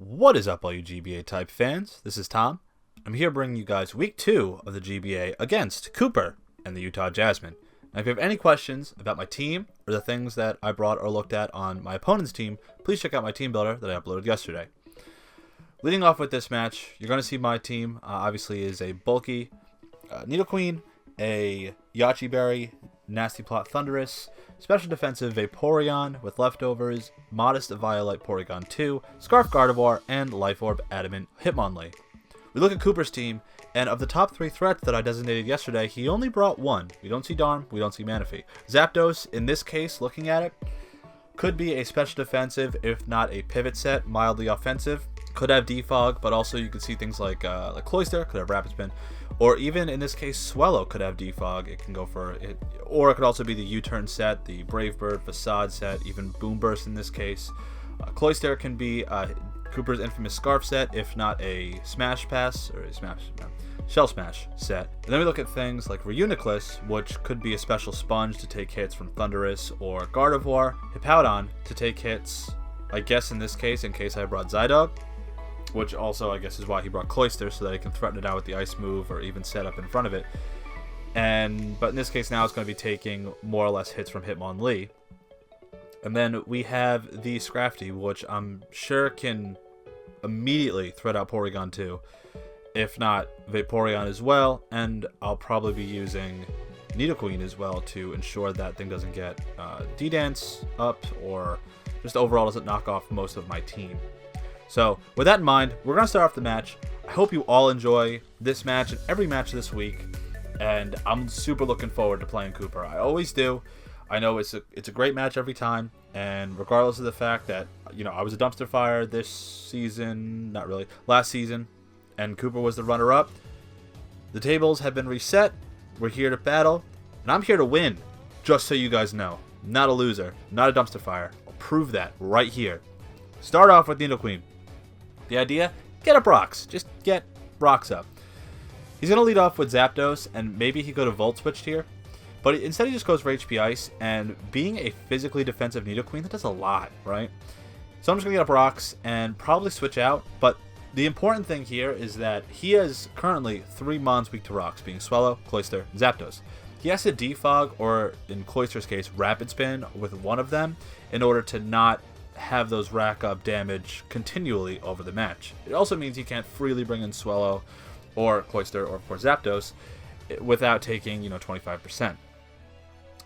What is up, all you GBA type fans? This is Tom. I'm here bringing you guys week 2 of the GBA against Kooper and the Utah Jasmine. Now, if you have any questions about my team or the things that I brought or looked at on my opponent's team, please check out my team builder that I uploaded yesterday. Leading off with this match, you're going to see my team obviously is a bulky Nidoqueen, a Yachi Berry, Nasty Plot Thundurus, Special Defensive Vaporeon with leftovers, Modest Violet Porygon 2, Scarf Gardevoir, and Life Orb Adamant Hitmonlee. We look at Kooper's team, and of the top 3 threats that I designated yesterday, he only brought one. We don't see Darm, we don't see Manaphy. Zapdos, in this case, looking at it, could be a special defensive, if not a pivot set, mildly offensive. Could have Defog, but also you could see things like Cloyster, could have Rapid Spin, or even in this case, Swellow could have Defog. It can go for it, or it could also be the U-turn set, the Brave Bird Facade set, even Boom Burst in this case. Cloyster can be Kooper's infamous Scarf set, if not a Smash Pass or a Shell Smash set. And then we look at things like Reuniclus, which could be a special sponge to take hits from Thundurus, or Gardevoir, Hippowdon to take hits, I guess in this case I brought Zydog, which also I guess is why he brought Cloyster, so that he can threaten it out with the ice move or even set up in front of it. But in this case now it's going to be taking more or less hits from Hitmonlee. And then we have the Scrafty, which I'm sure can immediately threat out Porygon 2, if not Vaporeon as well, and I'll probably be using Nidoqueen as well to ensure that thing doesn't get D-Dance up or just overall doesn't knock off most of my team. So with that in mind, we're going to start off the match. I hope you all enjoy this match and every match this week, and I'm super looking forward to playing Kooper. I always do. I know it's a great match every time, and regardless of the fact that, you know, I was a dumpster fire this season, not really, last season, and Kooper was the runner-up, the tables have been reset. We're here to battle, and I'm here to win, just so you guys know. I'm not a loser, not a dumpster fire. I'll prove that right here. Start off with Nidoqueen. The idea, get up rocks. Just get rocks up. He's going to lead off with Zapdos, and maybe he could have Volt Switched here. But instead he just goes for HP Ice, and being a physically defensive Nidoqueen, that does a lot, right? So I'm just going to get up rocks and probably switch out. But the important thing here is that he has currently 3 Mons weak to rocks, being Swellow, Cloyster, and Zapdos. He has to Defog, or in Cloyster's case, Rapid Spin with one of them in order to not have those rack up damage continually over the match. It also means he can't freely bring in Swellow or Cloyster or of course Zapdos without taking, 25%.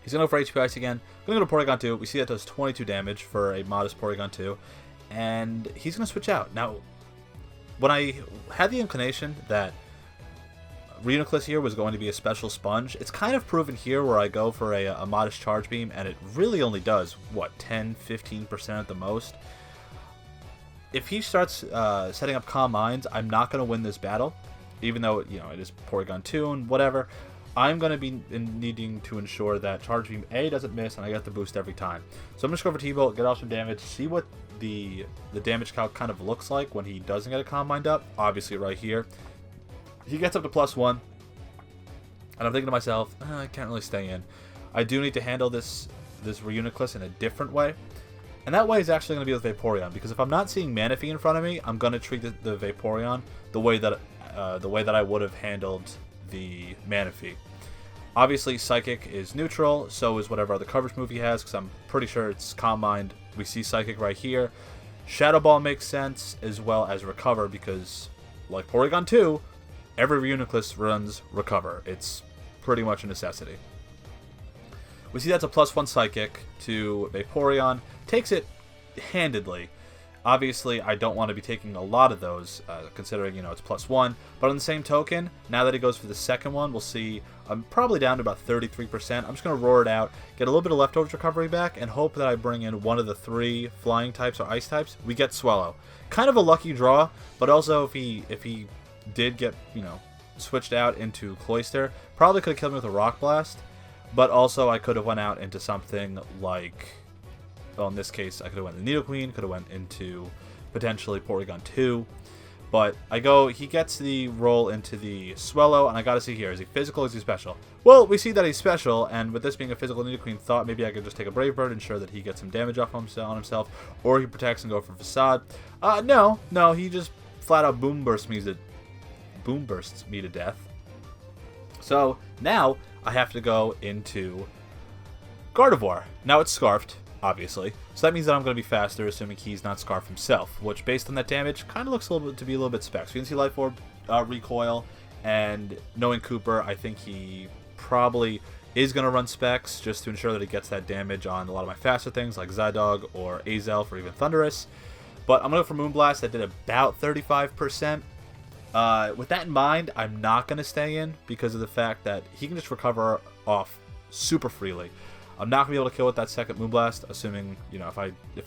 He's going to go for HP Ice again. Going to go to Porygon 2. We see that does 22 damage for a modest Porygon 2. And he's going to switch out. Now, when I had the inclination that Reuniclus here was going to be a special sponge, it's kind of proven here where I go for a modest Charge Beam, and it really only does, what, 10-15% at the most. If he starts setting up Calm Minds, I'm not going to win this battle, even though, it is Porygon 2 and whatever. I'm going to be needing to ensure that Charge Beam A doesn't miss, and I get the boost every time. So I'm just going to go for T-Bolt, get off some damage, see what the damage calc kind of looks like when he doesn't get a Calm Mind up. Obviously right here. He gets up to +1, and I'm thinking to myself, I can't really stay in. I do need to handle this Reuniclus in a different way, and that way is actually going to be with Vaporeon, because if I'm not seeing Manaphy in front of me, I'm going to treat the Vaporeon the way that I would have handled the Manaphy. Obviously, Psychic is neutral, so is whatever other coverage move he has, because I'm pretty sure it's Calm Mind. We see Psychic right here. Shadow Ball makes sense, as well as Recover, because like Porygon 2, every Reuniclus runs Recover. It's pretty much a necessity. We see that's a +1 Psychic to Vaporeon. Takes it handedly. Obviously, I don't want to be taking a lot of those, considering, it's +1. But on the same token, now that he goes for the second one, we'll see I'm probably down to about 33%. I'm just going to roar it out, get a little bit of leftovers recovery back, and hope that I bring in one of the 3 flying types or ice types. We get Swellow. Kind of a lucky draw, but also if he did get, switched out into Cloyster, probably could have killed me with a Rock Blast, but also I could have went out into something like, well, in this case, I could have went into Nidoqueen, could have went into potentially Porygon 2, But he gets the roll into the Swellow, and I gotta see here, is he physical or is he special? Well, we see that he's special, and with this being a physical Nidoqueen, thought maybe I could just take a Brave Bird, ensure that he gets some damage off on himself, or he protects and go for Facade. No, he just flat out Boom Bursts me to death. So now I have to go into Gardevoir. Now it's Scarfed, obviously, so that means that I'm going to be faster, assuming he's not Scarfed himself, which based on that damage kind of looks to be a little bit specs. So you can see Life Orb, Recoil, and knowing Kooper, I think he probably is going to run specs just to ensure that he gets that damage on a lot of my faster things like Zydog or Azelf or even Thundurus. But I'm going to go for Moonblast. That did about 35%. With that in mind, I'm not going to stay in because of the fact that he can just recover off super freely. I'm not going to be able to kill with that second Moonblast, assuming, if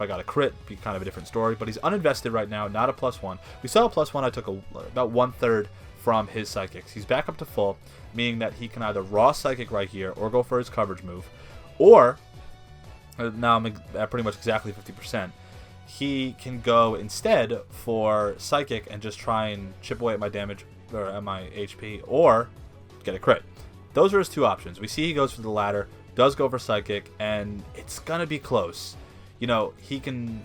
I got a crit, it'd be kind of a different story. But he's uninvested right now, not a +1. We saw a +1, I took about 1/3 from his Psychics. He's back up to full, meaning that he can either Raw Psychic right here or go for his coverage move. Or, now I'm at pretty much exactly 50%, he can go instead for Psychic and just try and chip away at my damage, or at my HP, or get a crit. Those are his two options. We see he goes for the latter, does go for Psychic, and it's going to be close. He can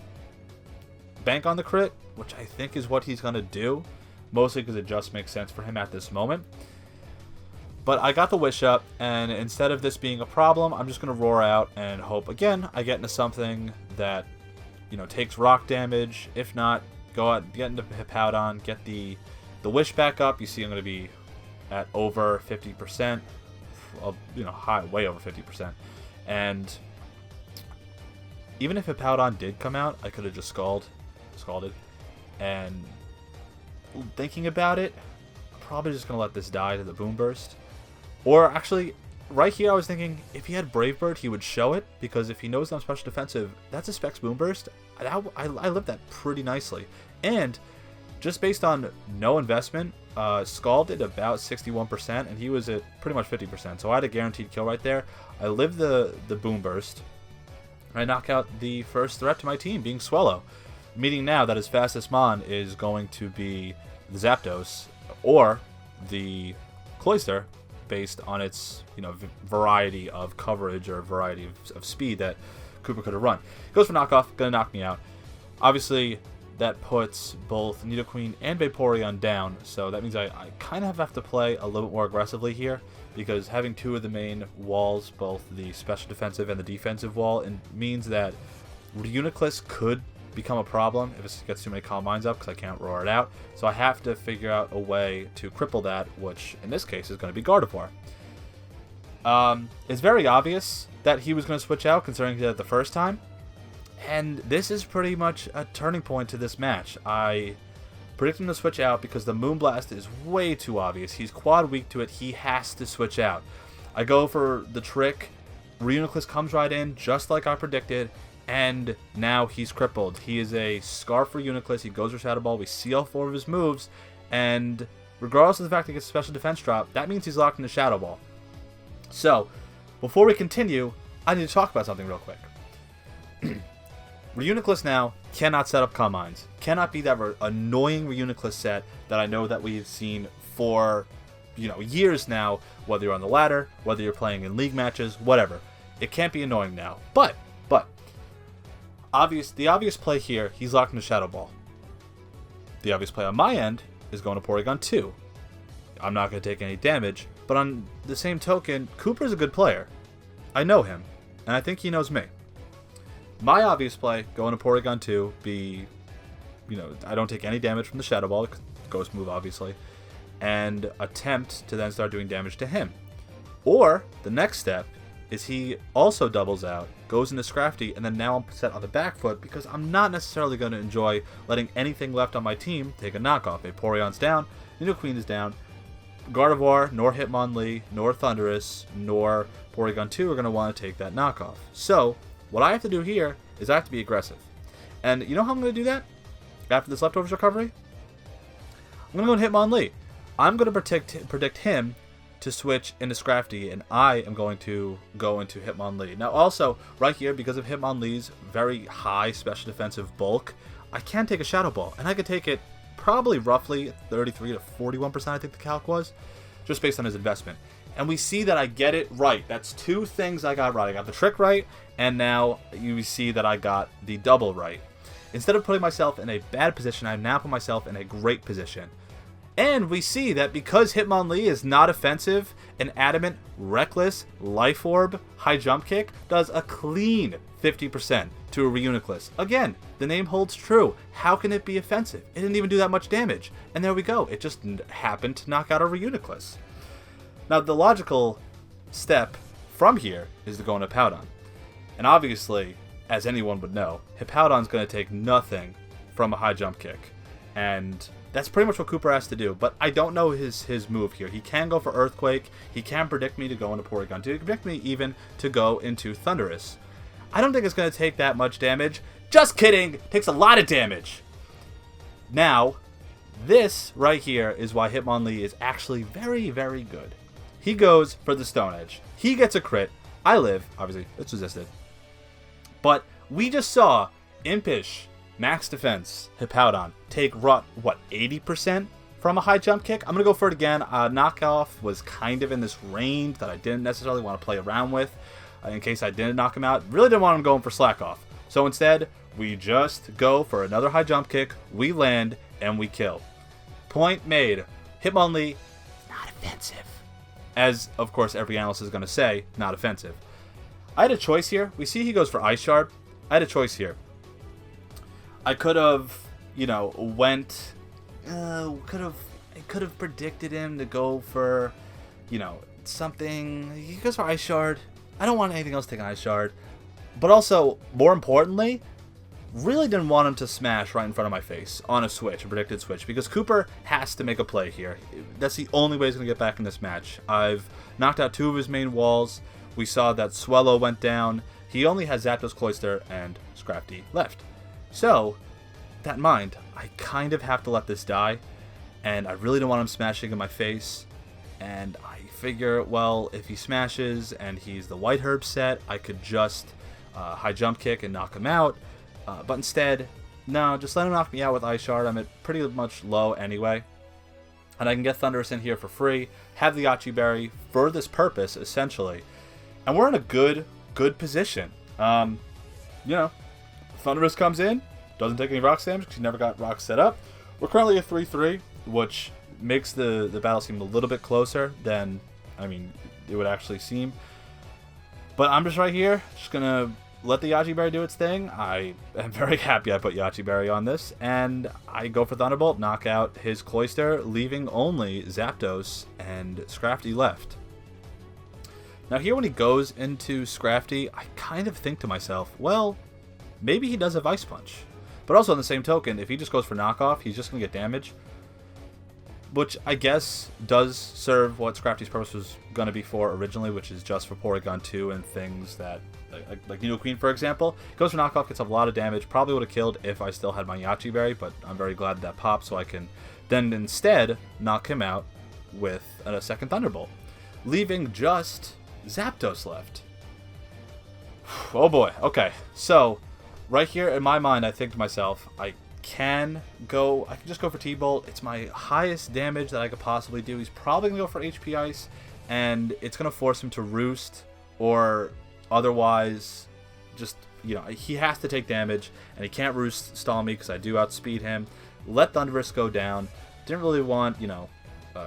bank on the crit, which I think is what he's going to do, mostly because it just makes sense for him at this moment. But I got the Wish up, and instead of this being a problem, I'm just going to Roar out and hope, again, I get into something that, takes rock damage. If not, go out, get into Hippowdon, get the Wish back up. You see I'm going to be at over 50%. High, way over 50%. And even if Hippowdon did come out, I could have just Scalded. And thinking about it, I'm probably just going to let this die to the Boom Burst. Or actually, right here I was thinking, if he had Brave Bird, he would show it, because if he knows I'm special defensive, that's a Specs Boom Burst. I lived that pretty nicely. And just based on no investment, Scald did about 61%, and he was at pretty much 50%. So I had a guaranteed kill right there. I lived the Boom Burst. I knock out the first threat to my team, being Swellow. Meaning now that his fastest Mon is going to be the Zapdos or the Cloyster, based on its variety of coverage or variety of speed that Kooper could have run. Goes for knockoff, gonna knock me out. Obviously, that puts both Nidoqueen and Vaporeon down, so that means I kind of have to play a little bit more aggressively here, because having two of the main walls, both the special defensive and the defensive wall, means that Reuniclus could become a problem if it gets too many Calm Minds up, because I can't Roar it out. So I have to figure out a way to cripple that, which in this case is going to be Gardevoir. It's very obvious that he was going to switch out, considering he did it the first time. And this is pretty much a turning point to this match. I predict him to switch out because the Moonblast is way too obvious. He's quad weak to it. He has to switch out. I go for the trick. Reuniclus comes right in, just like I predicted. And now he's crippled. He is a Scarf for Reuniclus. He goes for Shadow Ball. We see all four of his moves. And regardless of the fact that he gets a special defense drop, that means he's locked into Shadow Ball. So, before we continue, I need to talk about something real quick. Reuniclus now cannot set up Calm Minds. Cannot be that annoying Reuniclus set that I know that we've seen for years now, whether you're on the ladder, whether you're playing in league matches, whatever. It can't be annoying now. But the obvious play here, he's locked into Shadow Ball. The obvious play on my end is going to Porygon 2. I'm not going to take any damage, but on the same token, Kooper's a good player. I know him, and I think he knows me. My obvious play, going to Porygon 2, I don't take any damage from the Shadow Ball, Ghost move obviously, and attempt to then start doing damage to him. Or, the next step is he also doubles out, goes into Scrafty, and then now I'm set on the back foot because I'm not necessarily going to enjoy letting anything left on my team take a knockoff. Vaporeon's down, Nidoqueen is down, Gardevoir, nor Hitmonlee, nor Thundurus, nor Porygon 2 are going to want to take that knockoff. So, what I have to do here is I have to be aggressive. And you know how I'm going to do that? After this Leftovers recovery? I'm going to go into Hitmonlee. I'm going to predict him to switch into Scrafty, and I am going to go into Hitmonlee. Now also, right here, because of Hitmonlee's very high special defensive bulk, I can take a Shadow Ball, and I could take it probably roughly 33 to 41%, I think the calc was, just based on his investment. And we see that I get it right. That's two things I got right. I got the trick right, and now you see that I got the double right. Instead of putting myself in a bad position, I now put myself in a great position. And we see that because Hitmonlee is not offensive, an adamant, reckless, life orb, high jump kick does a clean 50% to a Reuniclus. Again, the name holds true. How can it be offensive? It didn't even do that much damage. And there we go. It just happened to knock out a Reuniclus. Now, the logical step from here is to go into Hippowdon. And obviously, as anyone would know, Hippowdon's going to take nothing from a high jump kick. And that's pretty much what Kooper has to do. But I don't know his move here. He can go for Earthquake. He can predict me to go into Porygon 2. He can predict me even to go into Thundurus. I don't think it's going to take that much damage. Just kidding! It takes a lot of damage. Now, this right here is why Hitmonlee is actually very, very good. He goes for the Stone Edge. He gets a crit. I live. Obviously, it's resisted. But we just saw Impish, max defense, Hippowdon take, what, 80% from a high jump kick? I'm going to go for it again. Knockoff was kind of in this range that I didn't necessarily want to play around with in case I didn't knock him out. Really didn't want him going for slack off. So instead, we just go for another high jump kick. We land, and we kill. Point made. Hitmonlee, not offensive. As, of course, every analyst is going to say, not offensive. I had a choice here. We see he goes for Ice Shard. I had a choice here. I could have, went... I could have predicted him to go for, something. He goes for Ice Shard. I don't want anything else to take an Ice Shard. But also, more importantly, really didn't want him to smash right in front of my face on a switch, a predicted switch, because Kooper has to make a play here. That's the only way he's going to get back in this match. I've knocked out two of his main walls. We saw that Swellow went down. He only has Zapdos, Cloyster, and Scrafty left. So, that in mind, I kind of have to let this die, and I really don't want him smashing in my face. And I figure, well, if he smashes and he's the White Herb set, I could just high jump kick and knock him out. But instead, no, just let him knock me out with Ice Shard. I'm at pretty much low anyway. And I can get Thundurus in here for free, have the Yachi Berry for this purpose, essentially. And we're in a good position. Thundurus comes in, doesn't take any rocks damage because he never got rocks set up. We're currently at 3-3, which makes the battle seem a little bit closer than, it would actually seem. But I'm just right here, just going to let the Yachi Berry do its thing. I am very happy I put Yachi Berry on this, and I go for Thunderbolt, knock out his Cloyster, leaving only Zapdos and Scrafty left. Now here when he goes into Scrafty, I kind of think to myself, well, maybe he does have Ice Punch. But also on the same token, if he just goes for knockoff, he's just going to get damage. Which I guess does serve what Scrafty's purpose was going to be for originally, which is just for Porygon 2 and things that, like Nidoqueen for example. Goes for knockoff, gets a lot of damage, probably would have killed if I still had my Yachi Berry, but I'm very glad that popped so I can then instead knock him out with a second Thunderbolt. Leaving just Zapdos left. Oh boy, okay. So, right here in my mind, I think to myself, I can just go for T-Bolt. It's my highest damage that I could possibly do. He's probably going to go for HP Ice, and it's going to force him to Roost, or otherwise, just, he has to take damage, and he can't Roost stall me because I do outspeed him. Let Thundurus go down. Didn't really want,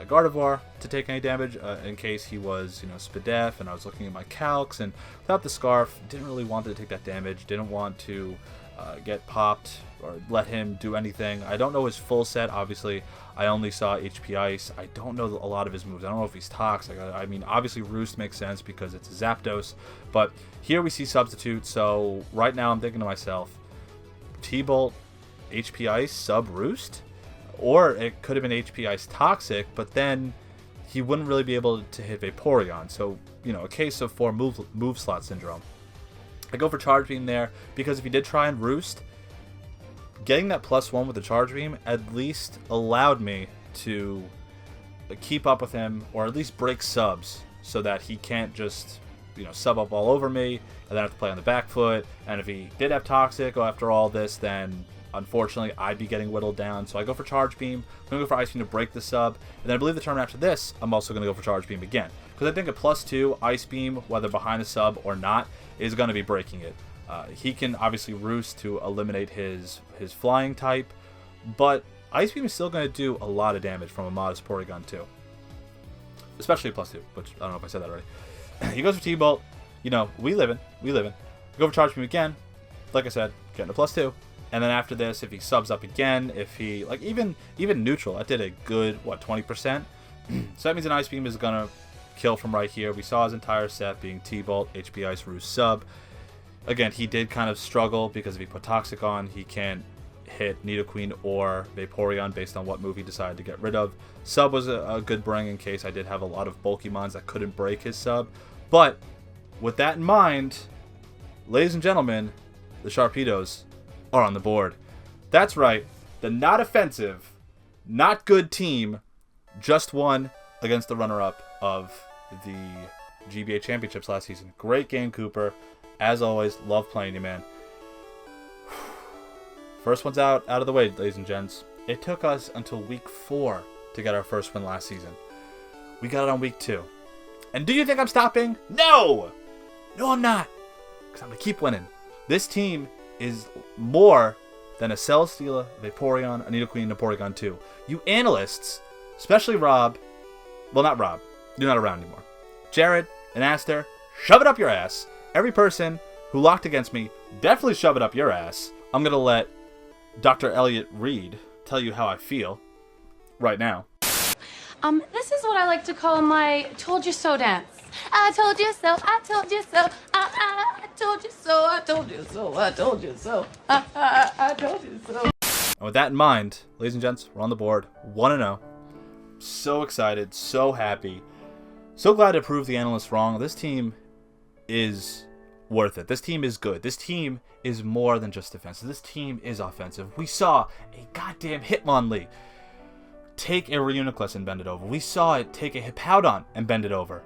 Gardevoir to take any damage in case he was, Spadef, and I was looking at my calcs, and without the Scarf, didn't really want to take that damage, didn't want to get popped or let him do anything. I don't know his full set, obviously. I only saw HP Ice. I don't know a lot of his moves. I don't know if he's toxic. Obviously Roost makes sense because it's a Zapdos, but here we see Substitute, so right now I'm thinking to myself, T-Bolt, HP Ice, sub Roost? Or it could have been HP Ice Toxic, but then he wouldn't really be able to hit Vaporeon. So, a case of 4 move slot syndrome. I go for Charge Beam there, because if he did try and Roost, getting that +1 with the Charge Beam at least allowed me to keep up with him, or at least break subs, so that he can't just, sub up all over me, and then have to play on the back foot. And if he did have Toxic after all this, then unfortunately, I'd be getting whittled down. So I go for Charge Beam. I'm going to go for Ice Beam to break the sub. And then I believe the turn after this, I'm also going to go for Charge Beam again. Because I think a +2 Ice Beam, whether behind the sub or not, is going to be breaking it. He can obviously Roost to eliminate his flying type, but Ice Beam is still going to do a lot of damage from a modest Porygon too. Especially a +2, which I don't know if I said that already. He goes for T-Bolt. You know, we livin'. Go for Charge Beam again. Like I said, getting a +2. And then after this, if he subs up again, if he, like, even neutral, that did a good, what, 20%? So that means an Ice Beam is going to kill from right here. We saw his entire set being T-Bolt, HP Ice, Roost, sub. Again, he did kind of struggle because if he put Toxic on, he can't hit Nidoqueen or Vaporeon based on what move he decided to get rid of. Sub was a good bring in case I did have a lot of bulky mons that couldn't break his sub. But with that in mind, ladies and gentlemen, the Sharpedos are on the board. That's right, the not offensive, not good team just won against the runner-up of the GBA Championships last season. Great game, Kooper. As always, love playing you, man. First one's out of the way, ladies and gents. It took us until week 4 to get our first win last season. We got it on week 2. And do you think I'm stopping? No! No, I'm not. Because I'm going to keep winning. This team is more than a Celesteela, Vaporeon, a Nidoqueen, and a Porygon 2. You analysts, especially Rob, well, not Rob, you're not around anymore. Jared and Aster, shove it up your ass. Every person who locked against me, definitely shove it up your ass. I'm going to let Dr. Elliot Reed tell you how I feel right now. This is what I like to call my told you so dance. I told you so, I told you so, I told you so, I told you so, I told you so, I told you so. And with that in mind, ladies and gents, we're on the board, 1-0. So excited, so happy. So glad to prove the analysts wrong. This team is worth it. This team is good. This team is more than just defensive. This team is offensive. We saw a goddamn Hitmonlee take a Reuniclus and bend it over. We saw it take a Hippowdon and bend it over.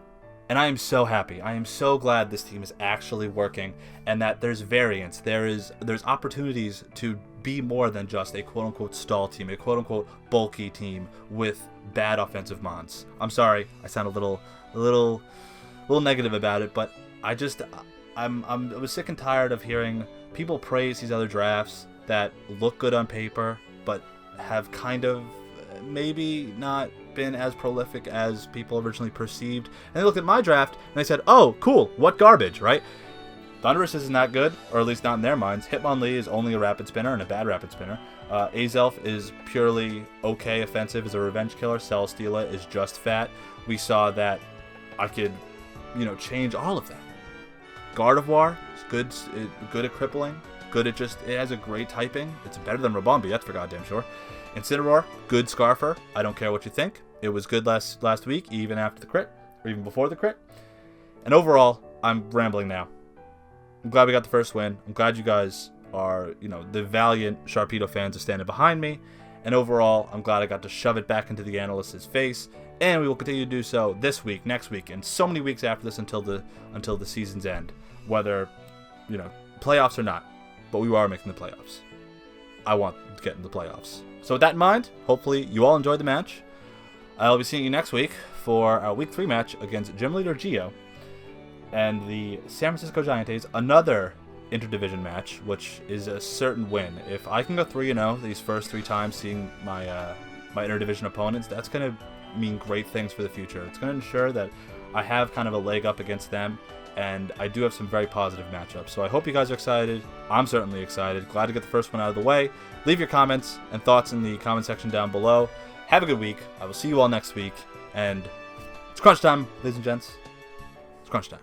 And I am so happy. I am so glad this team is actually working and that there's variance. There's opportunities to be more than just a quote-unquote stall team, a quote-unquote bulky team with bad offensive mons. I'm sorry, I sound a little negative about it, but I was sick and tired of hearing people praise these other drafts that look good on paper, but have kind of maybe not been as prolific as people originally perceived. And they looked at my draft and they said, "Oh, cool, what garbage," right? Thundurus isn't that good, or at least not in their minds. Hitmonlee is only a rapid spinner and a bad rapid spinner. Azelf is purely okay offensive as a revenge killer. Celesteela is just fat. We saw that I could, change all of that. Gardevoir is good at crippling. Good at it has a great typing. It's better than Rabombi, that's for goddamn sure. Incineroar, good Scarfer. I don't care what you think. It was good last week, even after the crit, or even before the crit. And overall, I'm rambling now. I'm glad we got the first win. I'm glad you guys are, the valiant Sharpedo fans are standing behind me. And overall, I'm glad I got to shove it back into the analyst's face. And we will continue to do so this week, next week, and so many weeks after this until the season's end. Whether, playoffs or not. But we are making the playoffs. I want to get in the playoffs. So with that in mind, hopefully you all enjoyed the match. I'll be seeing you next week for our Week 3 match against Gym Leader Geo and the San Francisco Giants, another interdivision match, which is a certain win. If I can go 3-0 these first 3 times seeing my interdivision opponents, that's going to mean great things for the future. It's going to ensure that I have kind of a leg up against them, and I do have some very positive matchups. So I hope you guys are excited. I'm certainly excited. Glad to get the first one out of the way. Leave your comments and thoughts in the comment section down below. Have a good week. I will see you all next week. And it's crunch time, ladies and gents. It's crunch time.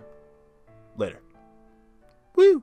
Later. Woo!